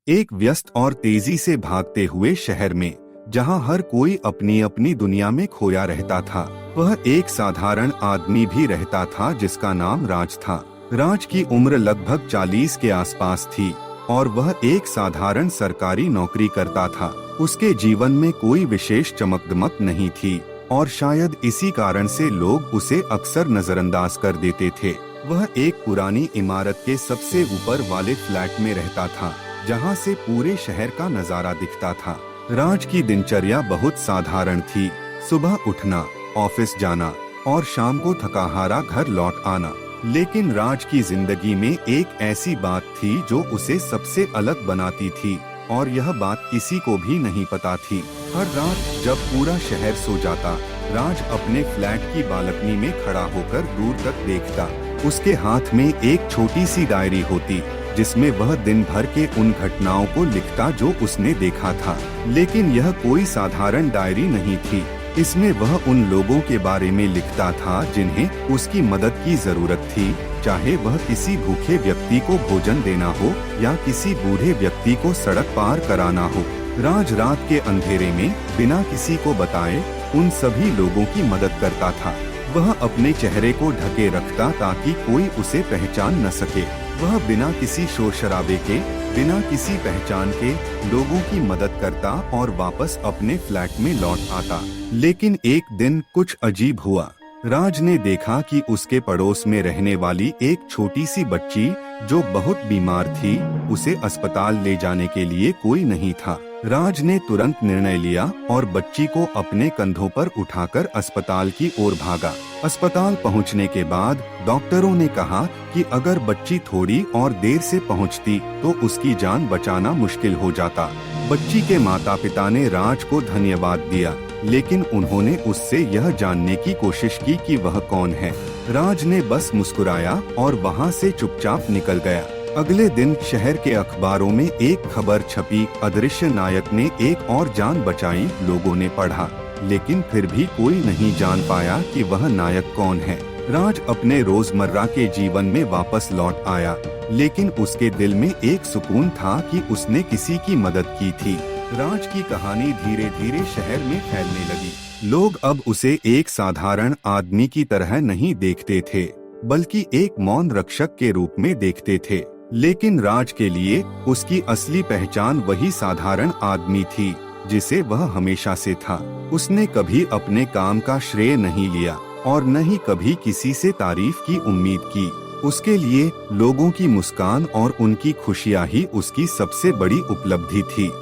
एक व्यस्त और तेजी से भागते हुए शहर में, जहां हर कोई अपनी अपनी दुनिया में खोया रहता था, वह एक साधारण आदमी भी रहता था जिसका नाम राज था। राज की उम्र लगभग 40 के आसपास थी और वह एक साधारण सरकारी नौकरी करता था। उसके जीवन में कोई विशेष चमक-दमक नहीं थी और शायद इसी कारण से लोग उसे अक्सर नजरअंदाज कर देते थे। वह एक पुरानी इमारत के सबसे ऊपर वाले फ्लैट में रहता था, जहां से पूरे शहर का नजारा दिखता था। राज की दिनचर्या बहुत साधारण थी। सुबह उठना, ऑफिस जाना और शाम को थकाहारा घर लौट आना। लेकिन राज की जिंदगी में एक ऐसी बात थी जो उसे सबसे अलग बनाती थी और यह बात किसी को भी नहीं पता थी। हर रात जब पूरा शहर सो जाता, राज अपने फ्लैट की बालकनी में खड़ा होकर दूर तक देखता। उसके हाथ में एक छोटी सी डायरी होती जिसमें वह दिन भर के उन घटनाओं को लिखता जो उसने देखा था। लेकिन यह कोई साधारण डायरी नहीं थी। इसमें वह उन लोगों के बारे में लिखता था जिन्हें उसकी मदद की जरूरत थी, चाहे वह किसी भूखे व्यक्ति को भोजन देना हो या किसी बूढ़े व्यक्ति को सड़क पार कराना हो। राज रात के अंधेरे में बिना किसी को बताए उन सभी लोगों की मदद करता था। वह अपने चेहरे को ढके रखता ताकि कोई उसे पहचान न सके। वह बिना किसी शोर शराबे के, बिना किसी पहचान के लोगों की मदद करता और वापस अपने फ्लैट में लौट आता। लेकिन एक दिन कुछ अजीब हुआ। राज ने देखा कि उसके पड़ोस में रहने वाली एक छोटी सी बच्ची जो बहुत बीमार थी, उसे अस्पताल ले जाने के लिए कोई नहीं था। राज ने तुरंत निर्णय लिया और बच्ची को अपने कंधों पर उठाकर अस्पताल की ओर भागा। अस्पताल पहुंचने के बाद डॉक्टरों ने कहा कि अगर बच्ची थोड़ी और देर से पहुंचती तो उसकी जान बचाना मुश्किल हो जाता। बच्ची के माता पिता ने राज को धन्यवाद दिया, लेकिन उन्होंने उससे यह जानने की कोशिश की कि वह कौन है। राज ने बस मुस्कुराया और वहां से चुपचाप निकल गया। अगले दिन शहर के अखबारों में एक खबर छपी, अदृश्य नायक ने एक और जान बचाई। लोगों ने पढ़ा, लेकिन फिर भी कोई नहीं जान पाया कि वह नायक कौन है। राज अपने रोजमर्रा के जीवन में वापस लौट आया, लेकिन उसके दिल में एक सुकून था कि उसने किसी की मदद की थी। राज की कहानी धीरे धीरे शहर में फैलने लगी। लोग अब उसे एक साधारण आदमी की तरह नहीं देखते थे, बल्कि एक मौन रक्षक के रूप में देखते थे। लेकिन राज के लिए उसकी असली पहचान वही साधारण आदमी थी जिसे वह हमेशा से था। उसने कभी अपने काम का श्रेय नहीं लिया और न ही कभी किसी से तारीफ की उम्मीद की। उसके लिए लोगों की मुस्कान और उनकी खुशियां ही उसकी सबसे बड़ी उपलब्धि थी।